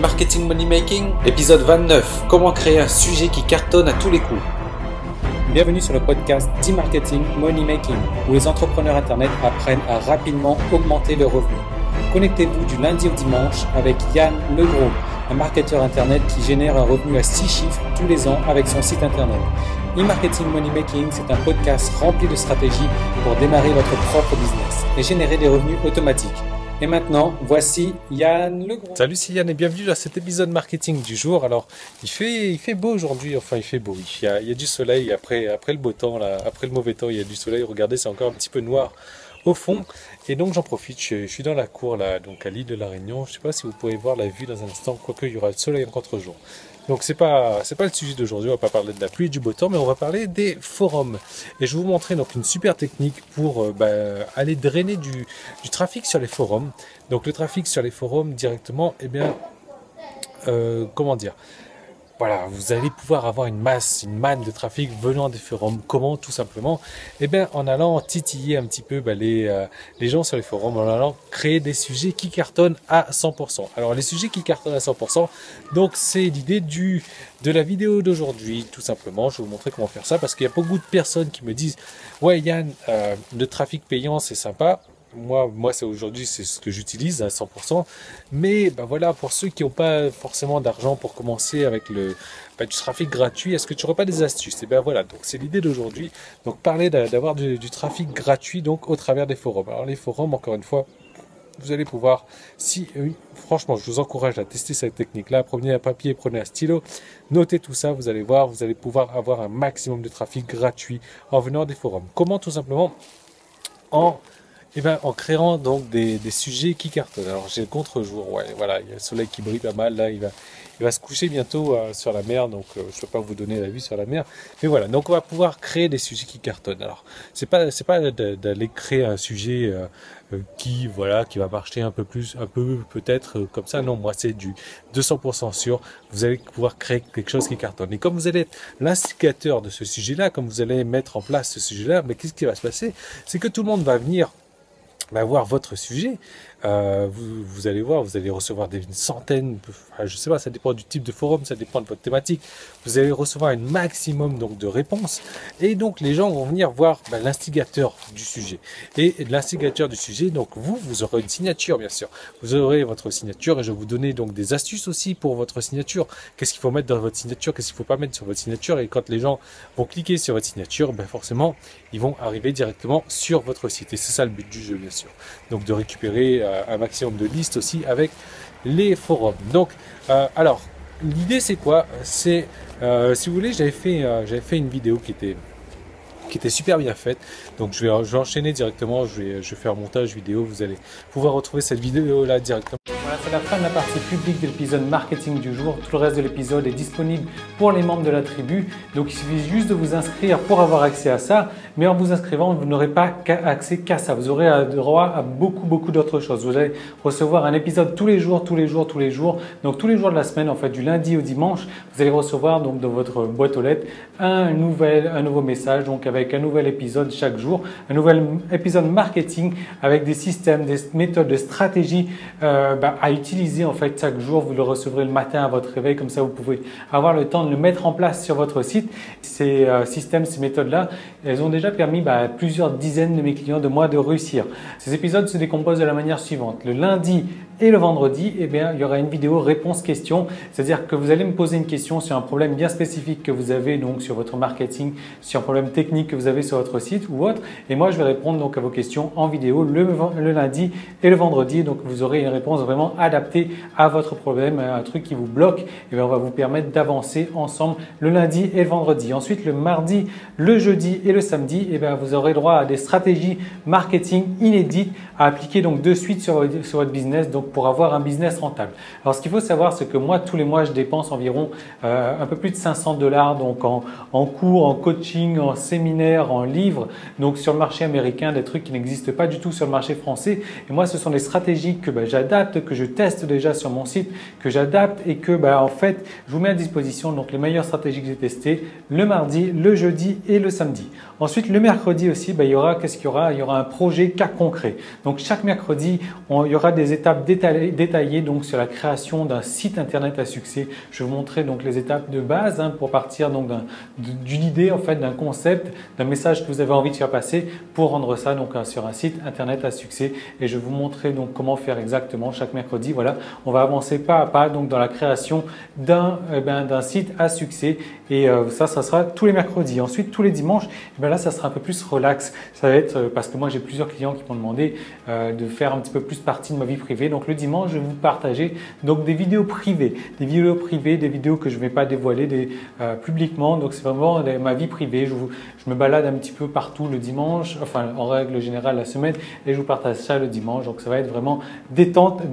e-marketing money making, épisode 29, comment créer un sujet qui cartonne à tous les coups. Bienvenue sur le podcast d'e-marketing money making, où les entrepreneurs internet apprennent à rapidement augmenter leurs revenus. Connectez-vous du lundi au dimanche avec Yann Legros, un marketeur internet qui génère un revenu à 6 chiffres tous les ans avec son site internet. E-marketing money making, c'est un podcast rempli de stratégies pour démarrer votre propre business et générer des revenus automatiques. Et maintenant, voici Yann Legros. Salut, c'est Yann et bienvenue à cet épisode marketing du jour. Alors, il fait beau aujourd'hui, enfin il fait beau. Il y a du soleil après le beau temps, là, après le mauvais temps, il y a du soleil. Regardez, c'est encore un petit peu noir au fond. Et donc j'en profite, je suis dans la cour là, donc à l'île de la Réunion. Je ne sais pas si vous pouvez voir la vue dans un instant, quoique il y aura le soleil en contre-jour. Donc c'est pas le sujet d'aujourd'hui, on va pas parler de la pluie et du beau temps, mais on va parler des forums. Et je vais vous montrer donc une super technique pour aller drainer du trafic sur les forums. Donc le trafic sur les forums directement, eh bien, comment dire ? Voilà, vous allez pouvoir avoir une manne de trafic venant des forums. Comment? Tout simplement, eh bien, en allant titiller un petit peu les gens sur les forums, en allant créer des sujets qui cartonnent à 100%. Alors, les sujets qui cartonnent à 100%, donc c'est l'idée de la vidéo d'aujourd'hui, tout simplement. Je vais vous montrer comment faire ça, parce qu'il y a beaucoup de personnes qui me disent « Ouais, Yann, le trafic payant, c'est sympa. » Moi, c'est aujourd'hui, c'est ce que j'utilise à 100%. Mais voilà, pour ceux qui n'ont pas forcément d'argent pour commencer avec du trafic gratuit, est-ce que tu n'aurais pas des astuces? Et voilà, donc c'est l'idée d'aujourd'hui. Donc parler d'avoir du trafic gratuit donc au travers des forums. Alors les forums, encore une fois, vous allez pouvoir, franchement, je vous encourage à tester cette technique-là. Prenez un papier, prenez un stylo, notez tout ça, vous allez voir, vous allez pouvoir avoir un maximum de trafic gratuit en venant des forums. Comment? Tout simplement en créant donc des sujets qui cartonnent. Alors j'ai le contre-jour, ouais, voilà, il y a le soleil qui brille pas mal, là il va se coucher bientôt sur la mer, donc je ne peux pas vous donner la vue sur la mer, mais voilà, donc on va pouvoir créer des sujets qui cartonnent. Alors c'est pas d'aller créer un sujet qui va marcher un peu peut-être comme ça, non, moi c'est du 200% sûr, vous allez pouvoir créer quelque chose qui cartonne. Et comme vous allez être l'instigateur de ce sujet-là, comme vous allez mettre en place ce sujet-là, mais qu'est-ce qui va se passer? C'est que tout le monde va venir voir votre sujet, vous allez voir, vous allez recevoir des centaines, je sais pas, ça dépend du type de forum, ça dépend de votre thématique, vous allez recevoir un maximum donc de réponses, et donc les gens vont venir voir l'instigateur du sujet, et l'instigateur du sujet, donc vous aurez une signature bien sûr, vous aurez votre signature, et je vais vous donner donc des astuces aussi pour votre signature, qu'est-ce qu'il faut mettre dans votre signature, qu'est-ce qu'il ne faut pas mettre sur votre signature, et quand les gens vont cliquer sur votre signature, forcément, ils vont arriver directement sur votre site, et c'est ça le but du jeu bien sûr, donc de récupérer un maximum de listes aussi avec les forums. Donc alors l'idée c'est quoi? C'est si vous voulez, j'avais fait une vidéo qui était super bien faite, donc je vais enchaîner directement, je vais faire un montage vidéo, vous allez pouvoir retrouver cette vidéo là directement. Voilà, c'est la fin de la partie publique de l'épisode marketing du jour. Tout le reste de l'épisode est disponible pour les membres de la tribu. Donc il suffit juste de vous inscrire pour avoir accès à ça. Mais en vous inscrivant, vous n'aurez pas accès qu'à ça. Vous aurez droit à beaucoup d'autres choses. Vous allez recevoir un épisode tous les jours. Donc tous les jours de la semaine, en fait, du lundi au dimanche, vous allez recevoir donc dans votre boîte aux lettres un nouveau message, donc avec un nouvel épisode chaque jour, un nouvel épisode marketing avec des systèmes, des méthodes, des stratégies à utiliser en fait chaque jour. Vous le recevrez le matin à votre réveil, comme ça vous pouvez avoir le temps de le mettre en place sur votre site. Ces systèmes, ces méthodes-là, elles ont déjà permis à plusieurs dizaines de mes clients de moi de réussir. Ces épisodes se décomposent de la manière suivante. Le lundi et le vendredi, il y aura une vidéo réponse-question, c'est-à-dire que vous allez me poser une question sur un problème bien spécifique que vous avez donc sur votre marketing, sur un problème technique que vous avez sur votre site ou autre, et moi je vais répondre donc à vos questions en vidéo le lundi et le vendredi. Donc vous aurez une réponse vraiment adaptée à votre problème, un truc qui vous bloque, et on va vous permettre d'avancer ensemble le lundi et le vendredi. Ensuite, le mardi, le jeudi et le samedi, vous aurez droit à des stratégies marketing inédites à appliquer donc de suite sur votre business, donc pour avoir un business rentable. Alors ce qu'il faut savoir, c'est que moi tous les mois je dépense environ un peu plus de 500 $ donc en cours, en coaching, en séminaire, en livres, donc sur le marché américain, des trucs qui n'existent pas du tout sur le marché français. Et moi ce sont des stratégies que j'adapte, que je teste déjà sur mon site, que j'adapte et que en fait je vous mets à disposition donc les meilleures stratégies que j'ai testées le mardi, le jeudi et le samedi. Ensuite, Ensuite, le mercredi aussi, il y aura, qu'est-ce qu'il y aura? Il y aura un projet cas concret. Donc, chaque mercredi, il y aura des étapes détaillées donc, sur la création d'un site internet à succès. Je vais vous montrer donc les étapes de base pour partir donc d'une idée, en fait, d'un concept, d'un message que vous avez envie de faire passer pour rendre ça donc, sur un site internet à succès. Et je vais vous montrer donc comment faire exactement chaque mercredi. Voilà, on va avancer pas à pas donc, dans la création d'un site à succès. Et ça sera tous les mercredis. Ensuite, tous les dimanches, là, ça sera un peu plus relax. Ça va être parce que moi, j'ai plusieurs clients qui m'ont demandé de faire un petit peu plus partie de ma vie privée. Donc, le dimanche, je vais vous partager donc, des vidéos privées. Des vidéos que je ne vais pas dévoiler publiquement. Donc, c'est vraiment ma vie privée. Je me balade un petit peu partout le dimanche, enfin, en règle générale, la semaine, et je vous partage ça le dimanche. Donc, ça va être vraiment détente.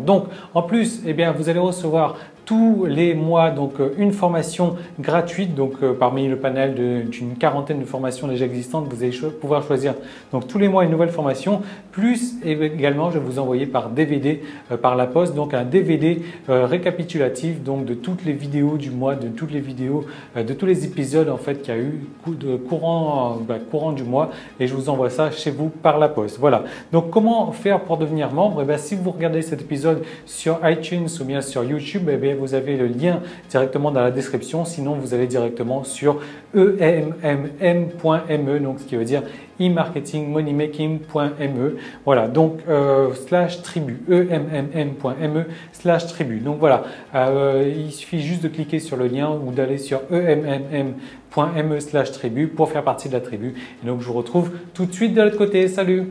Donc, en plus, vous allez recevoir tous les mois donc une formation gratuite donc parmi le panel d'une quarantaine de formations déjà existantes, vous allez pouvoir choisir donc tous les mois une nouvelle formation, plus également je vais vous envoyer par DVD par la poste donc un DVD récapitulatif donc de toutes les vidéos du mois, de toutes les vidéos de tous les épisodes en fait qu'il y a eu courant du mois, et je vous envoie ça chez vous par la poste. Voilà. Donc comment faire pour devenir membre? Si vous regardez cet épisode sur iTunes ou bien sur YouTube, vous avez le lien directement dans la description. Sinon, vous allez directement sur emmm.me, donc ce qui veut dire e-marketing-moneymaking.me. Voilà, donc /tribu, emmm.me/tribu. Donc voilà, il suffit juste de cliquer sur le lien ou d'aller sur emmm.me/tribu pour faire partie de la tribu. Et donc, je vous retrouve tout de suite de l'autre côté. Salut!